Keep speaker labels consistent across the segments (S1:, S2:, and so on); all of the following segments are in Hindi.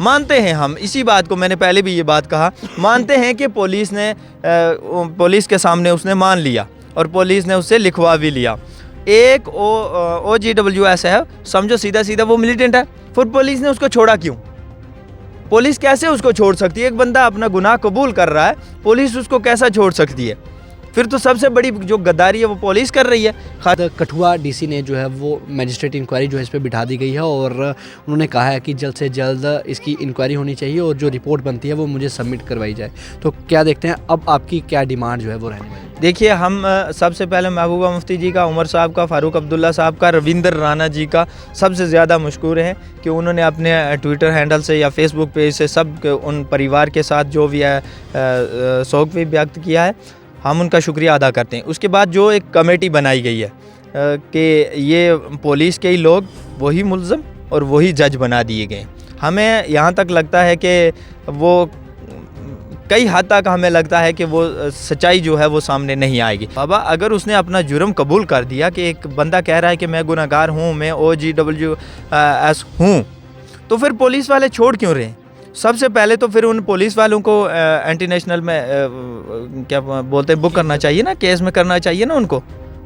S1: मानते हैं हम, इसी बात को मैंने पहले भी ये बात कहा, मानते हैं कि पुलिस के सामने उसने मान लिया और पुलिस ने उससे लिखवा भी लिया। एक OGWS है, समझो सीधा सीधा वो मिलिटेंट है, फिर पुलिस ने उसको छोड़ा क्यों? पुलिस कैसे उसको छोड़ सकती है? एक बंदा अपना गुनाह कबूल कर रहा है, पुलिस उसको कैसा छोड़ सकती है? फिर तो सबसे बड़ी जो गद्दारी है वो पुलिस कर रही है।
S2: कठुआ डीसी ने जो है वो मैजिस्ट्रेट इंक्वायरी जो है इस पर बिठा दी गई है और उन्होंने कहा है कि जल्द से जल्द इसकी इंक्वायरी होनी चाहिए और जो रिपोर्ट बनती है वो मुझे सबमिट करवाई जाए। तो क्या देखते हैं अब आपकी क्या डिमांड जो है वो रहने वाली है?
S1: देखिए, हम सबसे पहले महबूबा मुफ्ती जी का, उमर साहब का, फ़ारूक अब्दुल्ला साहब का, रविंदर राणा जी का सबसे ज़्यादा मशकूर हैं कि उन्होंने अपने ट्विटर हैंडल से या फेसबुक पेज से सब उन परिवार के साथ जो भी है शोक भी व्यक्त किया है, हम उनका शुक्रिया अदा करते हैं। उसके बाद जो एक कमेटी बनाई गई है कि ये पुलिस के ही लोग वही मुल्ज़म और वही जज बना दिए गए, हमें यहाँ तक लगता है कि वो कई हद तक हमें लगता है कि वो सच्चाई जो है वो सामने नहीं आएगी। बाबा, अगर उसने अपना जुर्म कबूल कर दिया कि एक बंदा कह रहा है कि मैं गुनहगार हूँ, मैं OGWS हूँ, तो फिर पुलिस वाले छोड़ क्यों रहे हैं? सबसे पहले तो फिर उन पुलिस वालों को एंटी नेशनल में क्या बोलते हैं, बुक करना चाहिए ना, केस में करना चाहिए ना,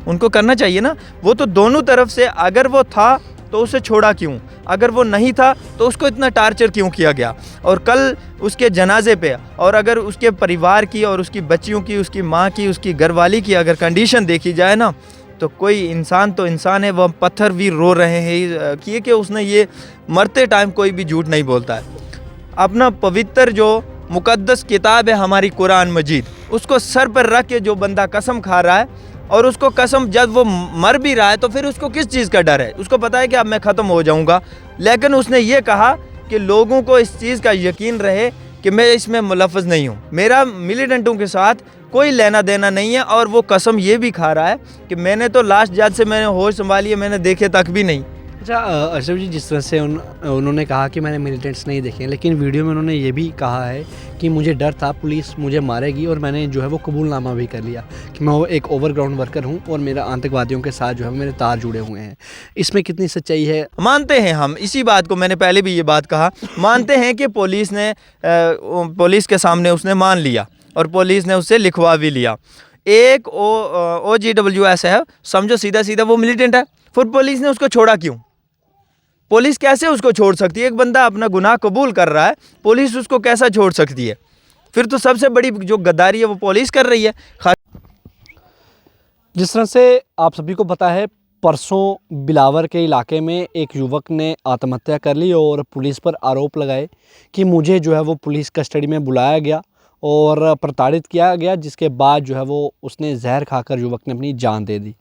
S1: उनको करना चाहिए ना। वो तो दोनों तरफ से, अगर वो था तो उसे छोड़ा क्यों, अगर वो नहीं था तो उसको इतना टार्चर क्यों किया गया? और कल उसके जनाजे पे, और अगर उसके परिवार की और उसकी बच्चियों की, उसकी माँ की, उसकी घरवाली की अगर कंडीशन देखी जाए ना, तो कोई इंसान तो इंसान है। वह पत्थर भी रो रहे हैं कि उसने ये मरते टाइम कोई भी झूठ नहीं बोलता है। अपना पवित्र जो मुकद्दस किताब है हमारी कुरान मजीद, उसको सर पर रख के जो बंदा कसम खा रहा है, और उसको कसम जब वो मर भी रहा है तो फिर उसको किस चीज़ का डर है? उसको पता है कि अब मैं ख़त्म हो जाऊंगा, लेकिन उसने ये कहा कि लोगों को इस चीज़ का यकीन रहे कि मैं इसमें मुलफ़्फ़ज़ नहीं हूँ, मेरा मिलिटेंटों के साथ कोई लेना देना नहीं है। और वो कसम ये भी खा रहा है कि मैंने तो लास्ट जज से मैंने होश संभाली है, मैंने देखे तक भी नहीं।
S2: अच्छा अशरफ जी, जिस तरह से उन्होंने कहा कि मैंने मिलिटेंट्स नहीं देखे हैं, लेकिन वीडियो में उन्होंने ये भी कहा है कि मुझे डर था पुलिस मुझे मारेगी और मैंने जो है वो कबूलनामा भी कर लिया कि मैं एक ओवरग्राउंड वर्कर हूँ और मेरा आतंकवादियों के साथ जो है मेरे तार जुड़े हुए हैं। इसमें कितनी सच्चाई है?
S1: मानते हैं हम, इसी बात को मैंने पहले भी ये बात कहा, मानते हैं कि पुलिस के सामने उसने मान लिया और पुलिस ने उससे लिखवा भी लिया। एक OGWS है, समझो सीधा सीधा वो मिलिटेंट है, फिर पुलिस ने उसको छोड़ा क्यों? पुलिस कैसे उसको छोड़ सकती है? एक बंदा अपना गुनाह कबूल कर रहा है, पुलिस उसको कैसा छोड़ सकती है? फिर तो सबसे बड़ी जो गद्दारी है वो पुलिस कर रही है।
S2: जिस तरह से आप सभी को पता है, परसों बिलावर के इलाके में एक युवक ने आत्महत्या कर ली और पुलिस पर आरोप लगाए कि मुझे जो है वो पुलिस कस्टडी में बुलाया गया और प्रताड़ित किया गया, जिसके बाद जो है वो उसने जहर खाकर युवक ने अपनी जान दे दी।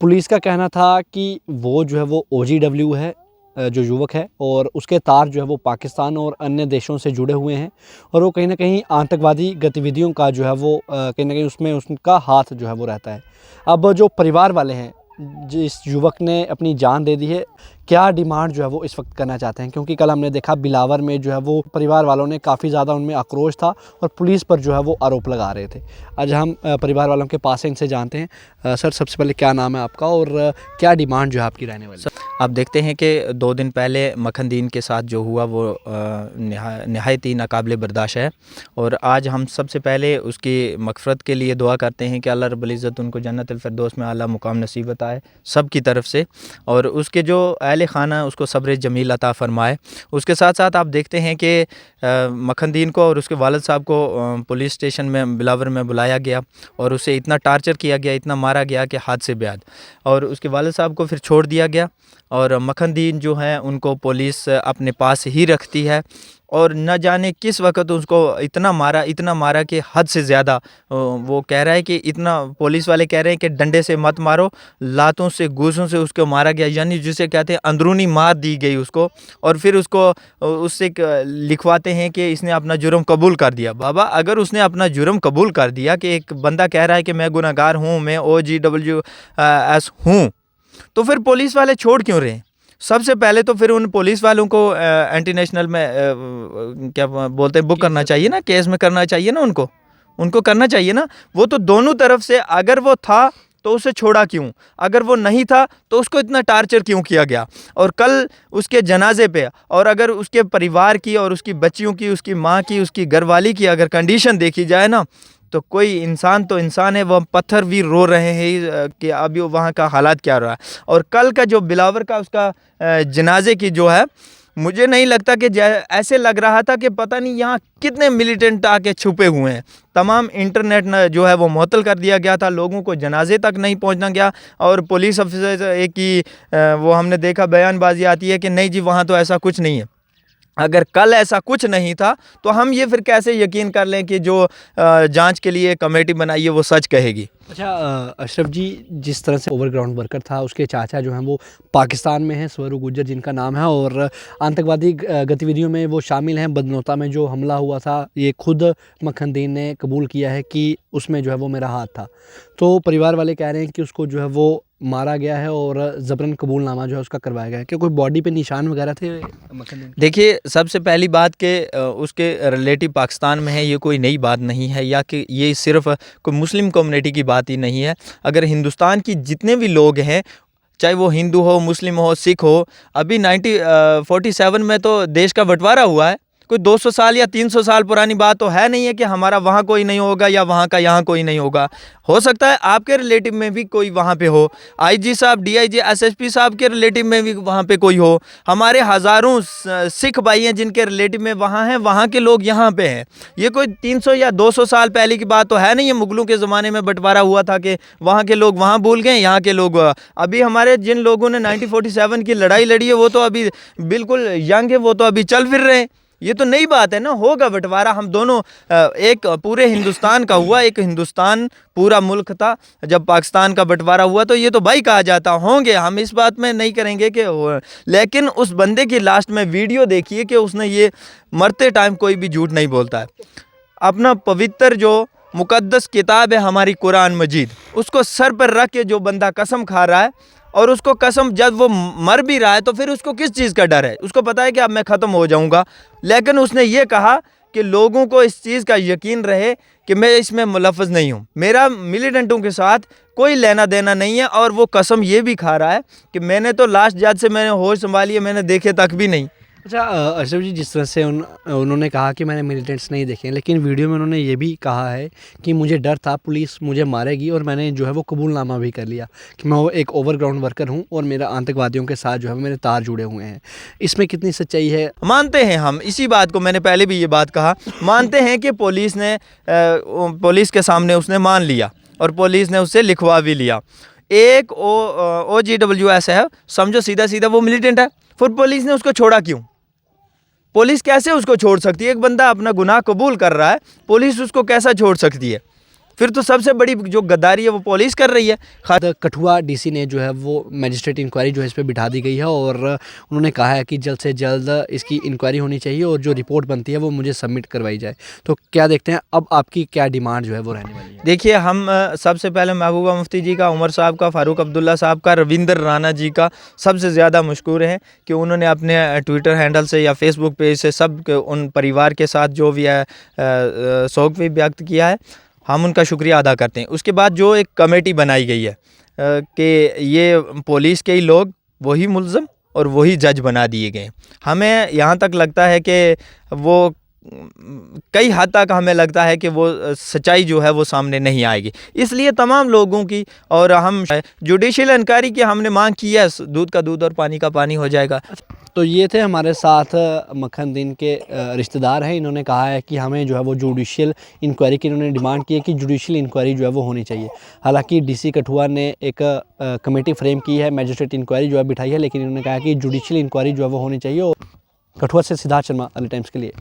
S2: पुलिस का कहना था कि वो जो है वो OGW है, जो युवक है, और उसके तार जो है वो पाकिस्तान और अन्य देशों से जुड़े हुए हैं और वो कहीं ना कहीं आतंकवादी गतिविधियों का जो है वो कहीं ना कहीं उसमें उसका हाथ जो है वो रहता है। अब जो परिवार वाले हैं, जिस युवक ने अपनी जान दे दी है, क्या डिमांड जो है वो इस वक्त करना चाहते हैं? क्योंकि कल हमने देखा बिलावर में जो है वो परिवार वालों ने काफ़ी ज़्यादा उनमें आक्रोश था और पुलिस पर जो है वो आरोप लगा रहे थे। आज हम परिवार वालों के पास से इनसे जानते हैं। सर, सबसे पहले क्या नाम है आपका और क्या डिमांड जो है आपकी रहने वाली?
S1: आप देखते हैं कि 2 दिन पहले मखनदीन के साथ जो हुआ वो नहायत ही नाकाबिले बर्दाश्त है, और आज हम सबसे पहले उसकी मग़फ़िरत के लिए दुआ करते हैं कि अल्लाह रब्बुल इज़्ज़त उनको जन्नतुल फ़िरदौस में आला मुकाम नसीब अताए सब की तरफ से, और उसके जो अहले खाना उसको सब्र जमील अता फ़रमाए। उसके साथ साथ आप देखते हैं कि मखनदीन को और उसके वालिद साहब को पुलिस स्टेशन में बिलावर में बुलाया गया और उसे इतना टार्चर किया गया, इतना मारा गया कि हद से ज़्यादा, और उसके वालिद साहब को फिर छोड़ दिया गया। और मखनदीन जो है उनको पुलिस अपने पास ही रखती है, और न जाने किस वक्त उसको इतना मारा कि हद से ज़्यादा। वो कह रहा है कि इतना, पुलिस वाले कह रहे हैं कि डंडे से मत मारो, लातों से, गूसों से उसको मारा गया, यानी जिसे कहते हैं अंदरूनी मार दी गई उसको, और फिर उसको उससे लिखवाते हैं कि इसने अपना जुर्म कबूल कर दिया। बाबा, अगर उसने अपना जुर्म कबूल कर दिया कि एक बंदा कह रहा है कि मैं गुनहगार हूँ, मैं OGWS हूँ, तो फिर पुलिस वाले छोड़ क्यों रहे हैं? सबसे पहले तो फिर उन पुलिस वालों को एंटी नेशनल में क्या बोलते हैं, बुक करना चाहिए ना, केस में करना चाहिए ना, उनको करना चाहिए ना। वो तो दोनों तरफ से, अगर वो था तो उसे छोड़ा क्यों? अगर वो नहीं था तो उसको इतना टार्चर क्यों किया गया? और कल उसके जनाजे पे और अगर उसके परिवार की और उसकी बच्चियों की, उसकी माँ की, उसकी घरवाली की अगर कंडीशन देखी जाए ना, तो कोई इंसान तो इंसान है, वह पत्थर भी रो रहे हैं कि अभी वहाँ का हालात क्या रहा है। और कल का जो बिलावर का उसका जनाजे की जो है, मुझे नहीं लगता कि ऐसे लग रहा था कि पता नहीं यहाँ कितने मिलिटेंट आके छुपे हुए हैं। तमाम इंटरनेट न जो है वो मुअत्तल कर दिया गया था, लोगों को जनाजे तक नहीं पहुंचना गया। और पुलिस अफसर एक ही वो हमने देखा बयानबाजी आती है कि नहीं जी वहाँ तो ऐसा कुछ नहीं है। अगर कल ऐसा कुछ नहीं था तो हम ये फिर कैसे यकीन कर लें कि जो जांच के लिए कमेटी बनाई है वो सच कहेगी।
S2: अच्छा अशरफ जी, जिस तरह से ओवरग्राउंड वर्कर था, उसके चाचा जो हैं वो पाकिस्तान में हैं, स्वरू गुज्जर जिनका नाम है, और आतंकवादी गतिविधियों में वो शामिल हैं। बदनोता में जो हमला हुआ था, ये खुद मखनदीन ने कबूल किया है कि उसमें जो है वो मेरा हाथ था। तो परिवार वाले कह रहे हैं कि उसको जो है वो मारा गया है और ज़बरन कबूलनामा जो है उसका करवाया गया है। क्या कोई बॉडी पे निशान वगैरह थे मखनदीन?
S1: देखिए, सबसे पहली बात कि उसके रिलेटिव पाकिस्तान में है, ये कोई नई बात नहीं है, या कि ये सिर्फ कोई मुस्लिम कम्युनिटी की बात ही नहीं है। अगर हिंदुस्तान की जितने भी लोग हैं, चाहे वो हिंदू हो, मुस्लिम हो, सिख हो, अभी 1947 में तो देश का बंटवारा हुआ है। कोई 200 साल या 300 साल पुरानी बात तो है नहीं है कि हमारा वहाँ कोई नहीं होगा या वहाँ का यहाँ कोई नहीं होगा। हो सकता है आपके रिलेटिव में भी कोई वहाँ पे हो, आईजी साहब, डीआईजी, एसएसपी साहब के रिलेटिव में भी वहाँ पे कोई हो। हमारे हज़ारों सिख भाई हैं जिनके रिलेटिव में वहाँ हैं, वहाँ के लोग यहाँ पे हैं। ये कोई 300 या 200 साल पहले की बात तो है नहीं है। मुगलों के ज़माने में बंटवारा हुआ था कि वहाँ के लोग वहाँ भूल गए, यहाँ के लोग अभी हमारे जिन लोगों ने 1947 की लड़ाई लड़ी है वो तो अभी बिल्कुल यंग है, वो तो अभी चल फिर रहे हैं। ये तो नई बात है ना। होगा बंटवारा, हम दोनों एक पूरे हिंदुस्तान का हुआ, एक हिंदुस्तान पूरा मुल्क था। जब पाकिस्तान का बंटवारा हुआ तो ये तो भाई कहा जाता होंगे, हम इस बात में नहीं करेंगे कि लेकिन उस बंदे की लास्ट में वीडियो देखिए कि उसने ये मरते टाइम कोई भी झूठ नहीं बोलता है। अपना पवित्र जो मुकद्दस किताब है हमारी कुरान मजीद, उसको सर पर रख के जो बंदा कसम खा रहा है, और उसको कसम जब वो मर भी रहा है तो फिर उसको किस चीज़ का डर है? उसको पता है कि अब मैं ख़त्म हो जाऊंगा, लेकिन उसने ये कहा कि लोगों को इस चीज़ का यकीन रहे कि मैं इसमें मुलव्वज़ नहीं हूँ, मेरा मिलिटेंटों के साथ कोई लेना देना नहीं है। और वो कसम ये भी खा रहा है कि मैंने तो लास्ट जज से मैंने होश संभाली है, मैंने देखे तक भी नहीं।
S2: अच्छा अशरफ जी, जिस तरह से उन्होंने कहा कि मैंने मिलिटेंट्स नहीं देखे, लेकिन वीडियो में उन्होंने ये भी कहा है कि मुझे डर था पुलिस मुझे मारेगी, और मैंने जो है वो कबूलनामा भी कर लिया कि मैं एक ओवरग्राउंड वर्कर हूँ और मेरा आतंकवादियों के साथ जो है मेरे तार जुड़े हुए हैं। इसमें कितनी सच्चाई है?
S1: मानते हैं हम इसी बात को, मैंने पहले भी ये बात कहा, मानते हैं कि पुलिस के सामने उसने मान लिया और पुलिस ने उससे लिखवा भी लिया। एक OGWS है, समझो सीधा सीधा वो मिलिटेंट है, फिर पुलिस ने उसको छोड़ा क्यों? पुलिस कैसे उसको छोड़ सकती है? एक बंदा अपना गुनाह कबूल कर रहा है, पुलिस उसको कैसा छोड़ सकती है? फिर तो सबसे बड़ी जो गद्दारी है वो पुलिस कर रही है।
S2: कठुआ डीसी ने जो है वो मैजिस्ट्रेट इंक्वायरी जो है इस पर बिठा दी गई है, और उन्होंने कहा है कि जल्द से जल्द इसकी इंक्वायरी होनी चाहिए और जो रिपोर्ट बनती है वो मुझे सबमिट करवाई जाए। तो क्या देखते हैं अब आपकी क्या डिमांड जो है वो रहने वाली है?
S1: देखिए, हम सबसे पहले महबूबा मुफ्ती जी का, उमर साहब का, फ़ारूक अब्दुल्ला साहब का, रविंदर राणा जी का सबसे ज़्यादा मशकूर हैं कि उन्होंने अपने ट्विटर हैंडल से या फेसबुक पेज से सब उन परिवार के साथ जो भी है शोक भी व्यक्त किया है, हम उनका शुक्रिया अदा करते हैं। उसके बाद जो एक कमेटी बनाई गई है कि ये पुलिस के ही लोग वही मुल्ज़म और वही जज बना दिए गए, हमें यहाँ तक लगता है कि वो कई हद तक हमें लगता है कि वो सच्चाई जो है वो सामने नहीं आएगी। इसलिए तमाम लोगों की और हम जुडिशल इंक्वायरी की हमने मांग की है, दूध का दूध और पानी का पानी हो जाएगा।
S2: तो ये थे हमारे साथ मखनदीन के रिश्तेदार हैं। इन्होंने कहा है कि हमें जो है वो जुडिशियल इंक्वायरी की इन्होंने डिमांड की है कि जुडिशियल इंक्वायरी जो है वो होनी चाहिए। हालांकि डीसी कठुआ ने एक कमेटी फ्रेम की है, मैजिस्ट्रेट इंक्वायरी जो है बिठाई है, लेकिन इन्होंने कहा कि जुडिशियल इंक्वायरी जो है वो होनी चाहिए। और कठुआ से सिद्धार्थ शर्मा, अर्ली टाइम्स के लिए।